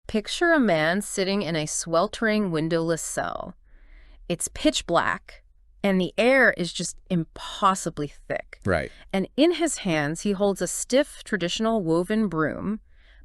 Picture a man sitting in a sweltering windowless cell. It's pitch black, and the air is just impossibly thick. Right. And in his hands, he holds a stiff, traditional woven broom,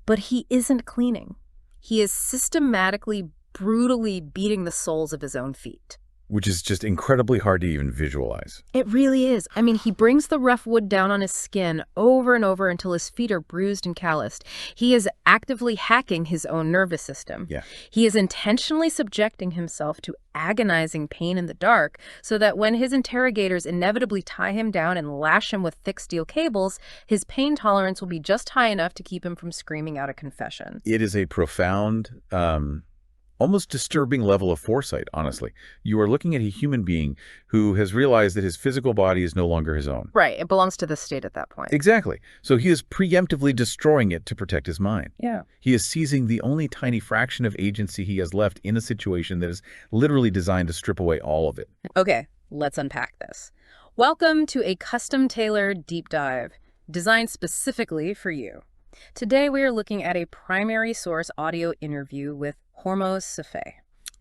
but he isn't cleaning. He is systematically, brutally beating the soles of his own feet. Which is just incredibly hard to even visualize. It really is. I mean, he brings the rough wood down on his skin over and over until his feet are bruised and calloused. He is actively hacking his own nervous system. Yeah. He is intentionally subjecting himself to agonizing pain in the dark so that when his interrogators inevitably tie him down and lash him with thick steel cables, his pain tolerance will be just high enough to keep him from screaming out a confession. It is a profound, almost disturbing level of foresight, honestly. You are looking at a human being who has realized that his physical body is no longer his own. Right. It belongs to the state at that point. Exactly. So he is preemptively destroying it to protect his mind. Yeah. He is seizing the only tiny fraction of agency he has left in a situation that is literally designed to strip away all of it. Okay, let's unpack this. Welcome to a custom-tailored deep dive designed specifically for you. Today we are looking at a primary source audio interview with Hormoz,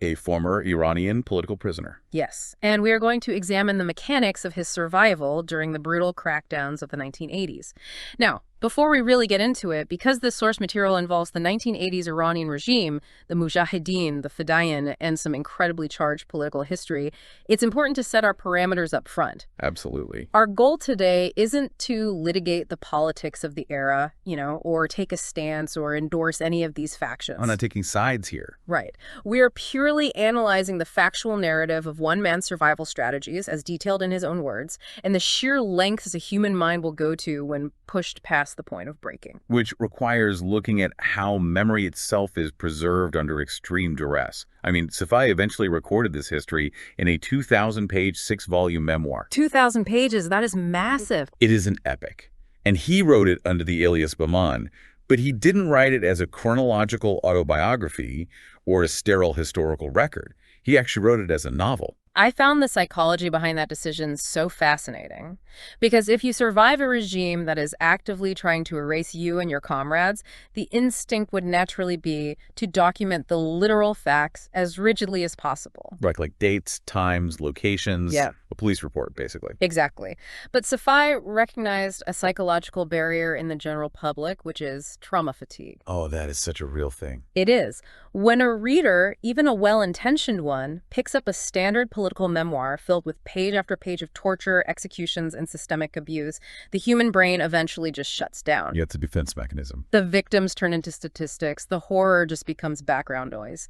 A former Iranian political prisoner. Yes, and we are going to examine the mechanics of his survival during the brutal crackdowns of the 1980s. Now, before we really get into it, because this source material involves the 1980s Iranian regime, the Mujahideen, the Fedayeen, and some incredibly charged political history, it's important to set our parameters up front. Absolutely. Our goal today isn't to litigate the politics of the era, or take a stance or endorse any of these factions. I'm not taking sides here. Right. We are purely analyzing the factual narrative of one man's survival strategies, as detailed in his own words, and the sheer lengths a human mind will go to when pushed past the point of breaking. Which requires looking at how memory itself is preserved under extreme duress. I mean, Safai eventually recorded this history in a 2,000-page, 6-volume memoir. 2,000 pages, that is massive. It is an epic. And he wrote it under the alias Baman, but he didn't write it as a chronological autobiography or a sterile historical record. He actually wrote it as a novel. I found the psychology behind that decision so fascinating. Because if you survive a regime that is actively trying to erase you and your comrades, the instinct would naturally be to document the literal facts as rigidly as possible. Right, like dates, times, locations, Yeah. A police report, basically. Exactly. But Safai recognized a psychological barrier in the general public, which is trauma fatigue. Oh, that is such a real thing. It is. When a reader, even a well-intentioned one, picks up a standard political memoir filled with page after page of torture, executions, and systemic abuse, the human brain eventually just shuts down. Yeah, it's a defense mechanism. The victims turn into statistics. The horror just becomes background noise.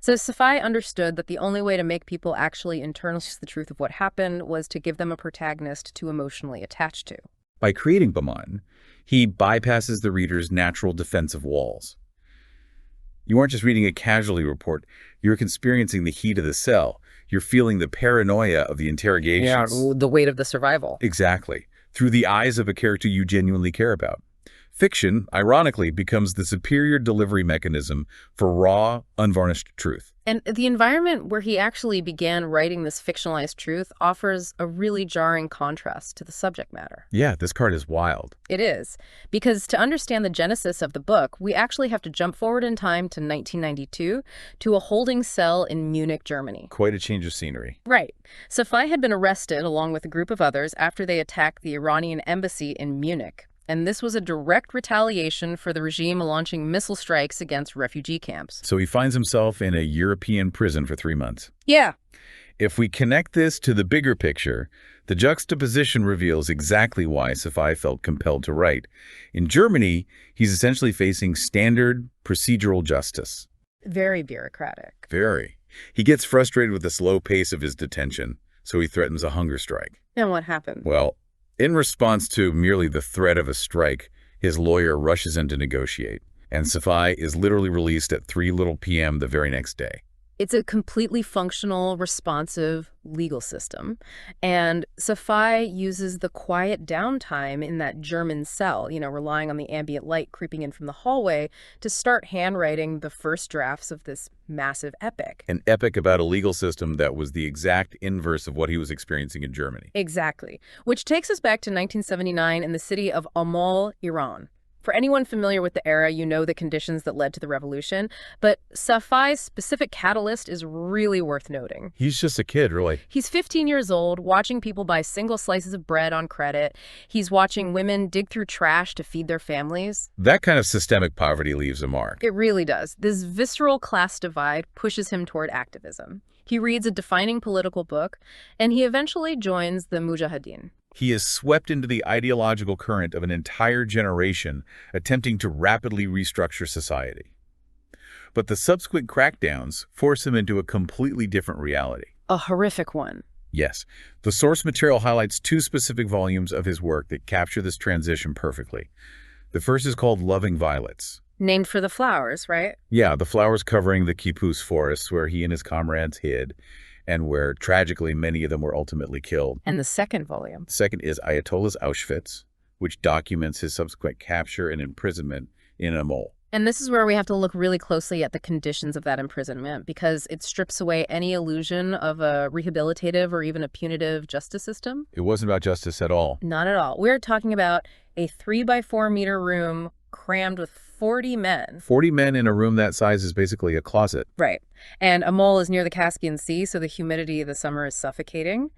So Safai understood that the only way to make people actually internalize the truth of what happened was to give them a protagonist to emotionally attach to. By creating Baman, he bypasses the reader's natural defensive walls. You aren't just reading a casualty report. You're experiencing the heat of the cell. You're feeling the paranoia of the interrogations. Yeah, the weight of the survival. Exactly. Through the eyes of a character you genuinely care about. Fiction, ironically, becomes the superior delivery mechanism for raw, unvarnished truth. And the environment where he actually began writing this fictionalized truth offers a really jarring contrast to the subject matter. Yeah, this card is wild. It is. Because to understand the genesis of the book, we actually have to jump forward in time to 1992 to a holding cell in Munich, Germany. Quite a change of scenery. Right. Safai had been arrested along with a group of others after they attacked the Iranian embassy in Munich. And this was a direct retaliation for the regime launching missile strikes against refugee camps. So he finds himself in a European prison for 3 months. Yeah. If we connect this to the bigger picture, the juxtaposition reveals exactly why Safai felt compelled to write. In Germany, he's essentially facing standard procedural justice. Very bureaucratic. Very. He gets frustrated with the slow pace of his detention, so he threatens a hunger strike. And what happened? Well, in response to merely the threat of a strike, his lawyer rushes in to negotiate, and Safai is literally released at 3 p.m. the very next day. It's a completely functional, responsive legal system. And Safai uses the quiet downtime in that German cell, relying on the ambient light creeping in from the hallway to start handwriting the first drafts of this massive epic. An epic about a legal system that was the exact inverse of what he was experiencing in Germany. Exactly. Which takes us back to 1979 in the city of Hormoz, Iran. For anyone familiar with the era, you know the conditions that led to the revolution, but Safai's specific catalyst is really worth noting. He's just a kid, really. He's 15 years old, watching people buy single slices of bread on credit. He's watching women dig through trash to feed their families. That kind of systemic poverty leaves a mark. It really does. This visceral class divide pushes him toward activism. He reads a defining political book, and he eventually joins the Mujahideen. He is swept into the ideological current of an entire generation attempting to rapidly restructure society. But the subsequent crackdowns force him into a completely different reality. A horrific one. Yes, the source material highlights 2 specific volumes of his work that capture this transition perfectly. The first is called Loving Violets. Named for the flowers, right? Yeah, the flowers covering the Kipus forests where he and his comrades hid, and where, tragically, many of them were ultimately killed. And the second volume. The second is Ayatollah's Auschwitz, which documents his subsequent capture and imprisonment in a mole. And this is where we have to look really closely at the conditions of that imprisonment, because it strips away any illusion of a rehabilitative or even a punitive justice system. It wasn't about justice at all. Not at all. We're talking about a 3-by-4-meter room crammed with 40 men. 40 men in a room that size is basically a closet. Right. And a mole is near the Caspian Sea, so the humidity of the summer is suffocating.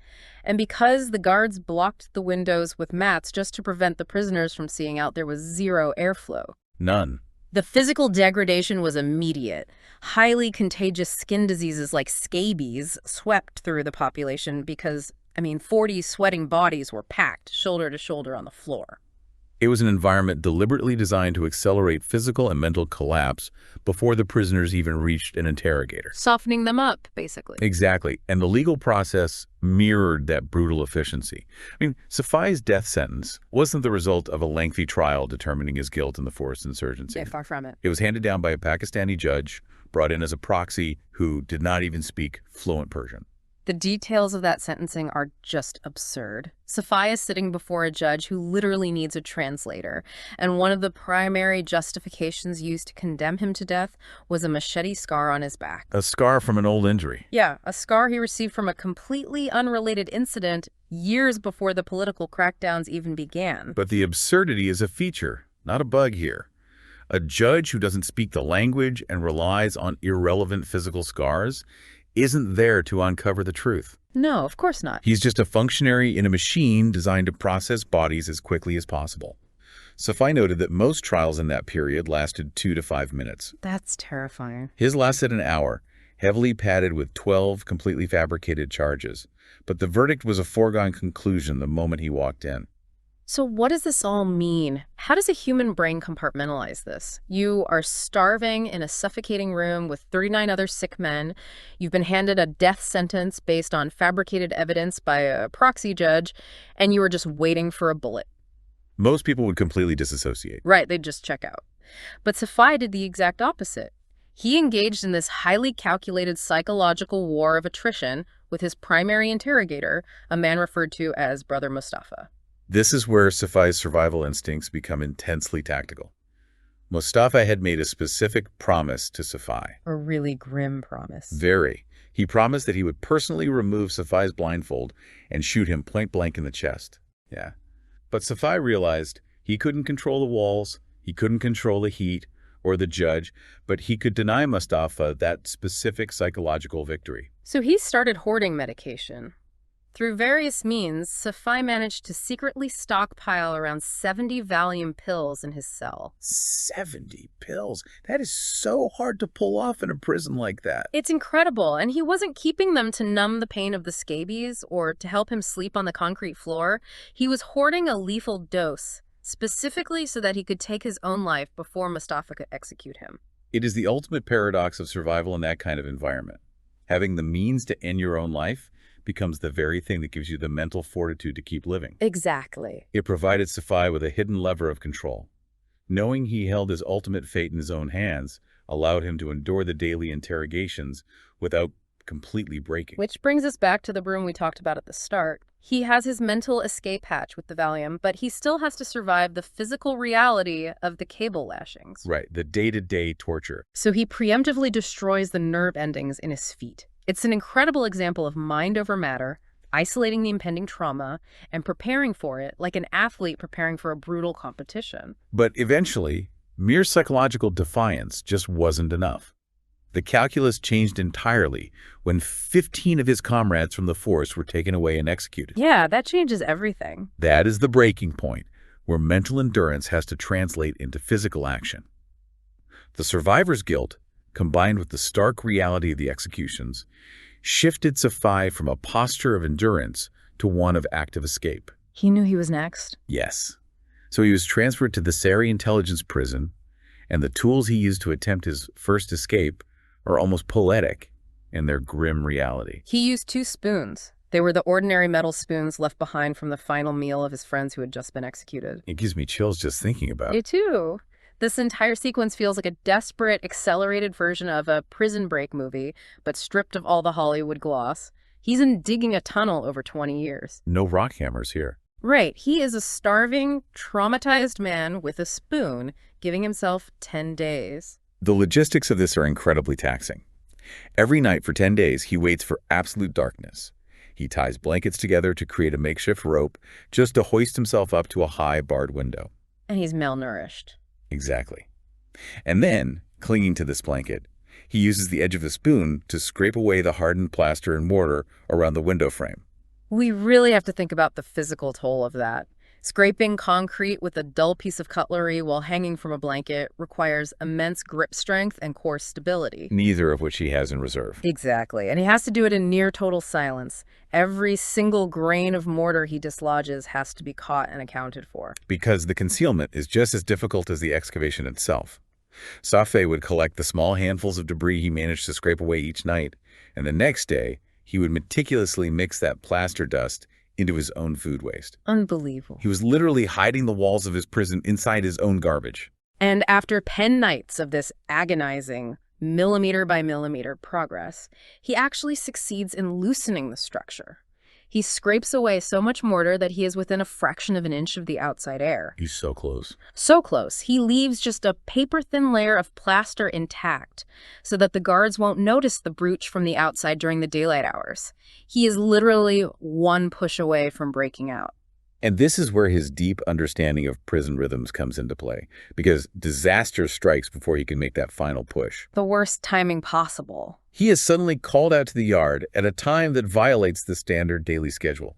And because the guards blocked the windows with mats just to prevent the prisoners from seeing out, there was zero airflow. None. The physical degradation was immediate. Highly contagious skin diseases like scabies swept through the population because, 40 sweating bodies were packed shoulder to shoulder on the floor. It was an environment deliberately designed to accelerate physical and mental collapse before the prisoners even reached an interrogator. Softening them up, basically. Exactly. And the legal process mirrored that brutal efficiency. Safai's death sentence wasn't the result of a lengthy trial determining his guilt in the forced insurgency. Yeah, far from it. It was handed down by a Pakistani judge, brought in as a proxy who did not even speak fluent Persian. The details of that sentencing are just absurd. Safai is sitting before a judge who literally needs a translator, and one of the primary justifications used to condemn him to death was a machete scar on his back. A scar from an old injury. Yeah, a scar he received from a completely unrelated incident years before the political crackdowns even began. But the absurdity is a feature, not a bug here. A judge who doesn't speak the language and relies on irrelevant physical scars isn't there to uncover the truth. No, of course not. He's just a functionary in a machine designed to process bodies as quickly as possible. Safai noted that most trials in that period lasted 2 to 5 minutes. That's terrifying. His lasted an hour, heavily padded with 12 completely fabricated charges. But the verdict was a foregone conclusion the moment he walked in. So what does this all mean? How does a human brain compartmentalize this? You are starving in a suffocating room with 39 other sick men. You've been handed a death sentence based on fabricated evidence by a proxy judge, and you are just waiting for a bullet. Most people would completely disassociate. Right, they'd just check out. But Safai did the exact opposite. He engaged in this highly calculated psychological war of attrition with his primary interrogator, a man referred to as Brother Mustafa. This is where Safai's survival instincts become intensely tactical. Mustafa had made a specific promise to Safai. A really grim promise. Very. He promised that he would personally remove Safai's blindfold and shoot him point blank in the chest. Yeah. But Safai realized he couldn't control the walls, he couldn't control the heat or the judge, but he could deny Mustafa that specific psychological victory. So he started hoarding medication. Through various means, Safai managed to secretly stockpile around 70 Valium pills in his cell. 70 pills? That is so hard to pull off in a prison like that. It's incredible, and he wasn't keeping them to numb the pain of the scabies or to help him sleep on the concrete floor. He was hoarding a lethal dose, specifically so that he could take his own life before Mustafa could execute him. It is the ultimate paradox of survival in that kind of environment. Having the means to end your own life becomes the very thing that gives you the mental fortitude to keep living. Exactly. It provided Safai with a hidden lever of control. Knowing he held his ultimate fate in his own hands allowed him to endure the daily interrogations without completely breaking. Which brings us back to the room we talked about at the start. He has his mental escape hatch with the Valium, but he still has to survive the physical reality of the cable lashings. Right, the day-to-day torture. So he preemptively destroys the nerve endings in his feet. It's an incredible example of mind over matter, isolating the impending trauma and preparing for it like an athlete preparing for a brutal competition. But eventually, mere psychological defiance just wasn't enough. The calculus changed entirely when 15 of his comrades from the force were taken away and executed. Yeah, that changes everything. That is the breaking point, where mental endurance has to translate into physical action. The survivor's guilt, combined with the stark reality of the executions, shifted Safai from a posture of endurance to one of active escape. He knew he was next. Yes. So he was transferred to the Sari intelligence prison, and the tools he used to attempt his first escape are almost poetic in their grim reality. He used 2 spoons. They were the ordinary metal spoons left behind from the final meal of his friends who had just been executed. It gives me chills just thinking about it. Me too. This entire sequence feels like a desperate, accelerated version of a Prison Break movie, but stripped of all the Hollywood gloss. He's digging a tunnel over 20 years. No rock hammers here. Right. He is a starving, traumatized man with a spoon, giving himself 10 days. The logistics of this are incredibly taxing. Every night for 10 days, he waits for absolute darkness. He ties blankets together to create a makeshift rope just to hoist himself up to a high barred window. And he's malnourished. Exactly. And then, clinging to this blanket, he uses the edge of a spoon to scrape away the hardened plaster and mortar around the window frame. We really have to think about the physical toll of that. Scraping concrete with a dull piece of cutlery while hanging from a blanket requires immense grip strength and core stability. Neither of which he has in reserve. Exactly. And he has to do it in near total silence. Every single grain of mortar he dislodges has to be caught and accounted for. Because the concealment is just as difficult as the excavation itself. Safai would collect the small handfuls of debris he managed to scrape away each night, and the next day, he would meticulously mix that plaster dust into his own food waste. Unbelievable. He was literally hiding the walls of his prison inside his own garbage. And after 10 nights of this agonizing, millimeter by millimeter progress, he actually succeeds in loosening the structure. He scrapes away so much mortar that he is within a fraction of an inch of the outside air. He's so close. So close, he leaves just a paper-thin layer of plaster intact so that the guards won't notice the breach from the outside during the daylight hours. He is literally one push away from breaking out. And this is where his deep understanding of prison rhythms comes into play, because disaster strikes before he can make that final push. The worst timing possible. He is suddenly called out to the yard at a time that violates the standard daily schedule.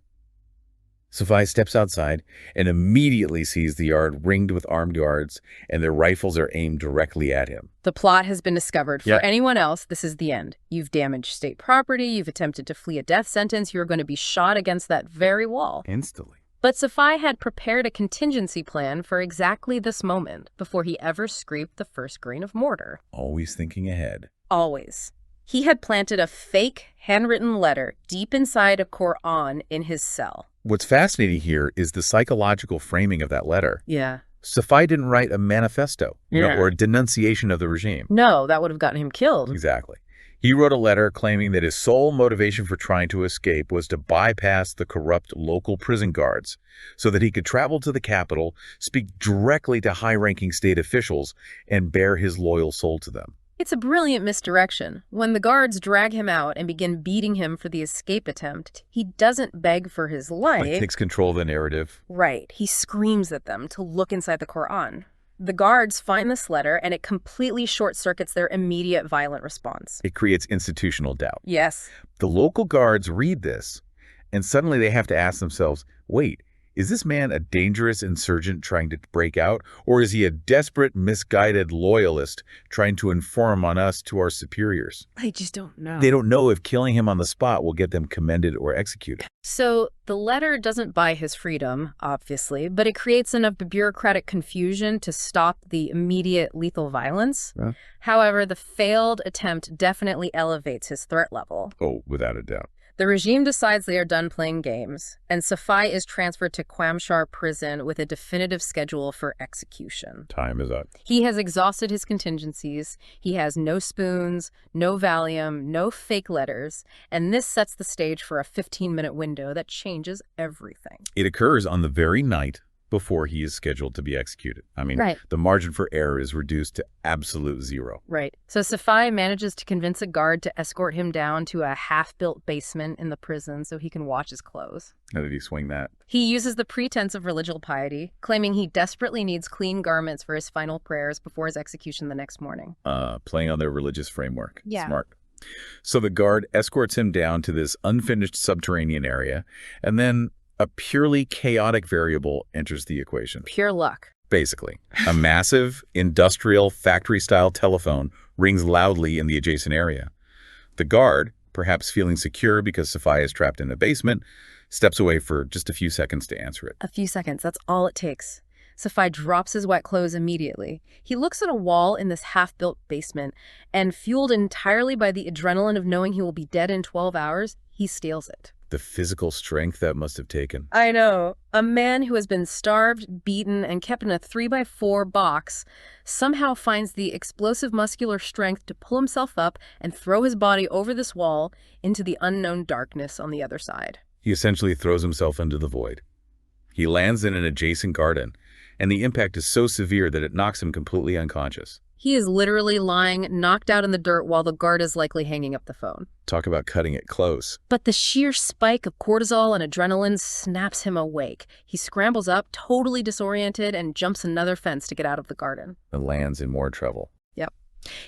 Safai steps outside and immediately sees the yard ringed with armed guards, and their rifles are aimed directly at him. The plot has been discovered. For Yeah. anyone else, this is the end. You've damaged state property, you've attempted to flee a death sentence, you're going to be shot against that very wall. Instantly. But Safai had prepared a contingency plan for exactly this moment before he ever scraped the first grain of mortar. Always thinking ahead. Always. He had planted a fake handwritten letter deep inside a Quran in his cell. What's fascinating here is the psychological framing of that letter. Yeah. Safai didn't write a manifesto Yeah. or a denunciation of the regime. No, that would have gotten him killed. Exactly. He wrote a letter claiming that his sole motivation for trying to escape was to bypass the corrupt local prison guards so that he could travel to the capital, speak directly to high-ranking state officials, and bare his loyal soul to them. It's a brilliant misdirection. When the guards drag him out and begin beating him for the escape attempt, he doesn't beg for his life. Like takes control of the narrative. Right. He screams at them to look inside the Quran. The guards find this letter, and it completely short-circuits their immediate violent response. It creates institutional doubt. Yes. The local guards read this, and suddenly they have to ask themselves, wait, is this man a dangerous insurgent trying to break out, or is he a desperate, misguided loyalist trying to inform on us to our superiors? I just don't know. They don't know if killing him on the spot will get them commended or executed. So the letter doesn't buy his freedom, obviously, but it creates enough bureaucratic confusion to stop the immediate lethal violence. Yeah. However, the failed attempt definitely elevates his threat level. Oh, without a doubt. The regime decides they are done playing games, and Safai is transferred to Qamshar prison with a definitive schedule for execution. Time is up. He has exhausted his contingencies. He has no spoons, no Valium, no fake letters, and this sets the stage for a 15-minute window that changes everything. It occurs on the very night before he is scheduled to be executed. I mean, Right. the margin for error is reduced to absolute zero. Right. So Safai manages to convince a guard to escort him down to a half-built basement in the prison so he can watch his clothes. How did he swing that? He uses the pretense of religious piety, claiming he desperately needs clean garments for his final prayers before his execution the next morning. Playing on their religious framework. Yeah. Smart. So the guard escorts him down to this unfinished subterranean area, and then a purely chaotic variable enters the equation. Pure luck. Basically, a massive, industrial, factory-style telephone rings loudly in the adjacent area. The guard, perhaps feeling secure because Safai is trapped in a basement, steps away for just a few seconds to answer it. A few seconds, that's all it takes. Safai drops his wet clothes immediately. He looks at a wall in this half-built basement, and fueled entirely by the adrenaline of knowing he will be dead in 12 hours, he steals it. The physical strength that must have taken. I know. A man who has been starved, beaten, and kept in a 3x4 box somehow finds the explosive muscular strength to pull himself up and throw his body over this wall into the unknown darkness on the other side. He essentially throws himself into the void. He lands in an adjacent garden, and the impact is so severe that it knocks him completely unconscious. He is literally lying, knocked out in the dirt while the guard is likely hanging up the phone. Talk about cutting it close. But the sheer spike of cortisol and adrenaline snaps him awake. He scrambles up, totally disoriented, and jumps another fence to get out of the garden. And lands in more trouble. Yep.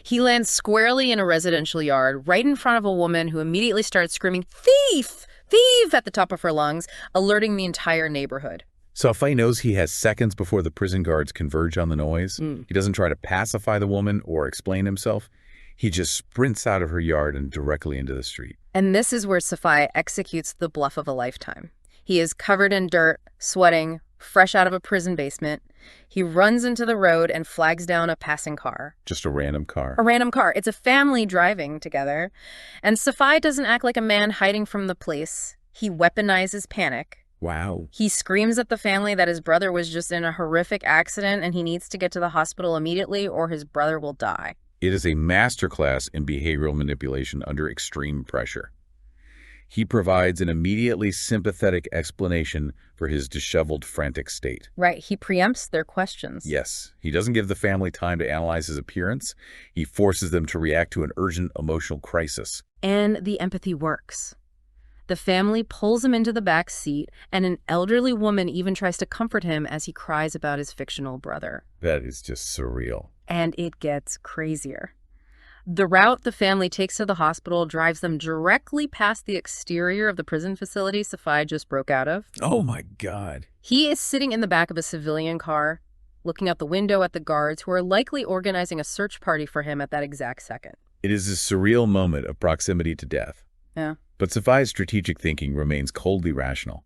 He lands squarely in a residential yard, right in front of a woman who immediately starts screaming, "Thief! Thief!" at the top of her lungs, alerting the entire neighborhood. Safai knows he has seconds before the prison guards converge on the noise. He doesn't try to pacify the woman or explain himself. He just sprints out of her yard and directly into the street. And this is where Safai executes the bluff of a lifetime. He is covered in dirt, sweating, fresh out of a prison basement. He runs into the road and flags down a passing car. Just a random car. A random car. It's a family driving together. And Safai doesn't act like a man hiding from the police. He weaponizes panic. Wow. He screams at the family that his brother was just in a horrific accident and he needs to get to the hospital immediately or his brother will die. It is a masterclass in behavioral manipulation under extreme pressure. He provides an immediately sympathetic explanation for his disheveled, frantic state. Right. He preempts their questions. Yes. He doesn't give the family time to analyze his appearance. He forces them to react to an urgent emotional crisis. And the empathy works. The family pulls him into the back seat, and an elderly woman even tries to comfort him as he cries about his fictional brother. That is just surreal. And it gets crazier. The route the family takes to the hospital drives them directly past the exterior of the prison facility Safai just broke out of. Oh my God. He is sitting in the back of a civilian car, looking out the window at the guards who are likely organizing a search party for him at that exact second. It is a surreal moment of proximity to death. Yeah. But Safai's strategic thinking remains coldly rational.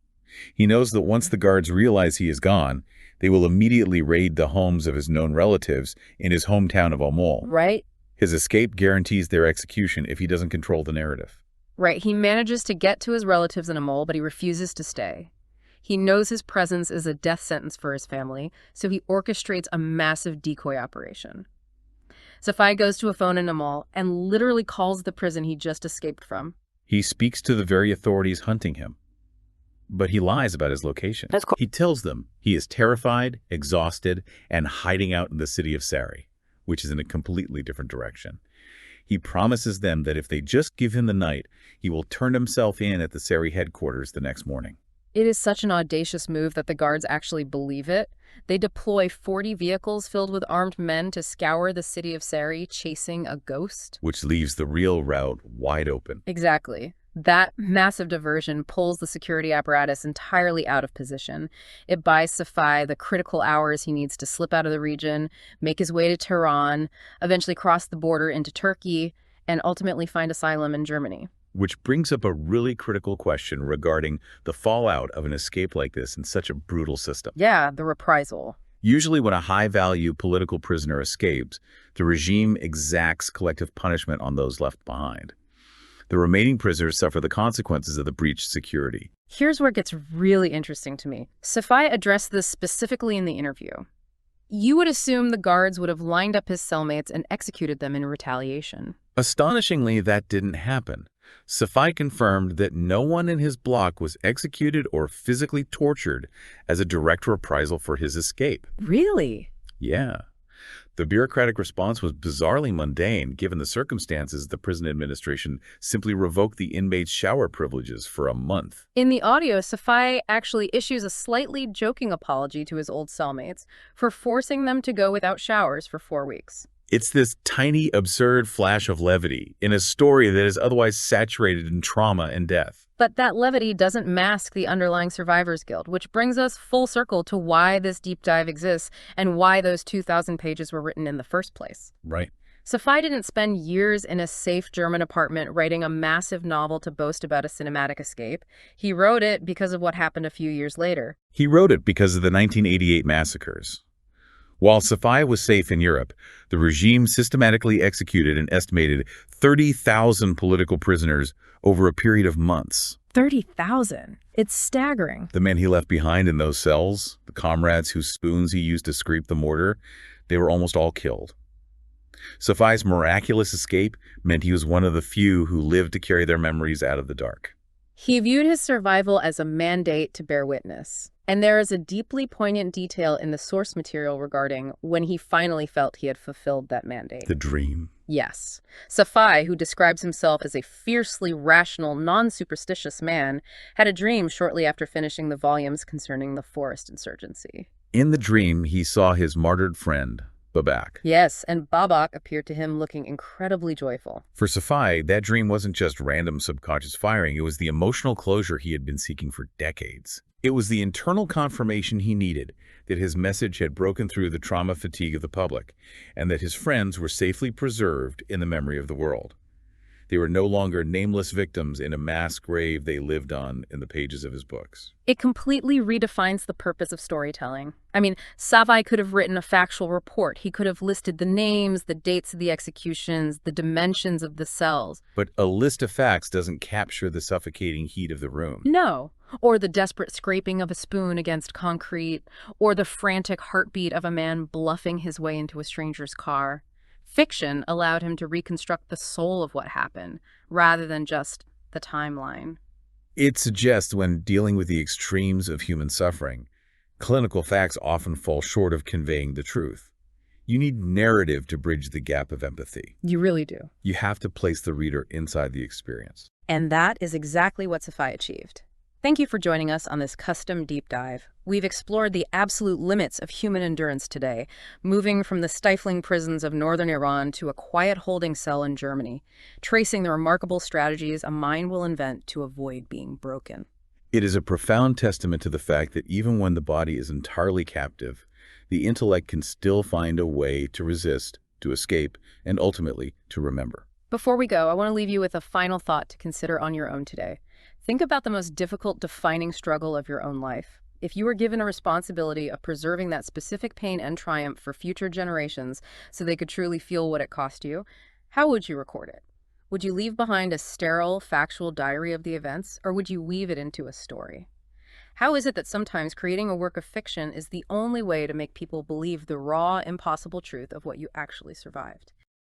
He knows that once the guards realize he is gone, they will immediately raid the homes of his known relatives in his hometown of Hormoz. Right? His escape guarantees their execution if he doesn't control the narrative. Right. He manages to get to his relatives in Hormoz, but he refuses to stay. He knows his presence is a death sentence for his family, so he orchestrates a massive decoy operation. Safai goes to a phone in Hormoz and literally calls the prison he just escaped from. He speaks to the very authorities hunting him. But he lies about his location. That's cool. He tells them he is terrified, exhausted, and hiding out in the city of Sari, which is in a completely different direction. He promises them that if they just give him the night, he will turn himself in at the Sari headquarters the next morning. It is such an audacious move that the guards actually believe it. They deploy 40 vehicles filled with armed men to scour the city of Sari, chasing a ghost. Which leaves the real route wide open. Exactly. That massive diversion pulls the security apparatus entirely out of position. It buys Safai the critical hours he needs to slip out of the region, make his way to Tehran, eventually cross the border into Turkey, and ultimately find asylum in Germany. Which brings up a really critical question regarding the fallout of an escape like this in such a brutal system. Yeah, the reprisal. Usually when a high-value political prisoner escapes, the regime exacts collective punishment on those left behind. The remaining prisoners suffer the consequences of the breached security. Here's where it gets really interesting to me. Safai addressed this specifically in the interview. You would assume the guards would have lined up his cellmates and executed them in retaliation. Astonishingly, that didn't happen. Safai confirmed that no one in his block was executed or physically tortured as a direct reprisal for his escape. Really? Yeah. The bureaucratic response was bizarrely mundane. Given the circumstances, the prison administration simply revoked the inmates' shower privileges for a month. In the audio, Safai actually issues a slightly joking apology to his old cellmates for forcing them to go without showers for 4 weeks. It's this tiny, absurd flash of levity in a story that is otherwise saturated in trauma and death. But that levity doesn't mask the underlying survivor's guilt, which brings us full circle to why this deep dive exists and why those 2,000 pages were written in the first place. Right. Safai didn't spend years in a safe German apartment writing a massive novel to boast about a cinematic escape. He wrote it because of what happened a few years later. He wrote it because of the 1988 massacres. While Safai was safe in Europe, the regime systematically executed an estimated 30,000 political prisoners over a period of months. 30,000. It's staggering. The men he left behind in those cells, the comrades whose spoons he used to scrape the mortar, they were almost all killed. Safai's miraculous escape meant he was one of the few who lived to carry their memories out of the dark. He viewed his survival as a mandate to bear witness. And there is a deeply poignant detail in the source material regarding when he finally felt he had fulfilled that mandate. The dream. Yes. Safai, who describes himself as a fiercely rational, non-superstitious man, had a dream shortly after finishing the volumes concerning the forest insurgency. In the dream, he saw his martyred friend, Babak. Yes, and Babak appeared to him looking incredibly joyful. For Safai, that dream wasn't just random subconscious firing, it was the emotional closure he had been seeking for decades. It was the internal confirmation he needed that his message had broken through the trauma fatigue of the public, and that his friends were safely preserved in the memory of the world. They were no longer nameless victims in a mass grave they lived on in the pages of his books. It completely redefines the purpose of storytelling. I mean, Safai could have written a factual report. He could have listed the names, the dates of the executions, the dimensions of the cells. But a list of facts doesn't capture the suffocating heat of the room. No. Or the desperate scraping of a spoon against concrete, or the frantic heartbeat of a man bluffing his way into a stranger's car. Fiction allowed him to reconstruct the soul of what happened, rather than just the timeline. It suggests when dealing with the extremes of human suffering, clinical facts often fall short of conveying the truth. You need narrative to bridge the gap of empathy. You really do. You have to place the reader inside the experience. And that is exactly what Safai achieved. Thank you for joining us on this custom deep dive. We've explored the absolute limits of human endurance today, moving from the stifling prisons of northern Iran to a quiet holding cell in Germany, tracing the remarkable strategies a mind will invent to avoid being broken. It is a profound testament to the fact that even when the body is entirely captive, the intellect can still find a way to resist, to escape, and ultimately to remember. Before we go, I want to leave you with a final thought to consider on your own today. Think about the most difficult defining struggle of your own life. If you were given a responsibility of preserving that specific pain and triumph for future generations so they could truly feel what it cost you, how would you record it? Would you leave behind a sterile, factual diary of the events, or would you weave it into a story? How is it that sometimes creating a work of fiction is the only way to make people believe the raw, impossible truth of what you actually survived?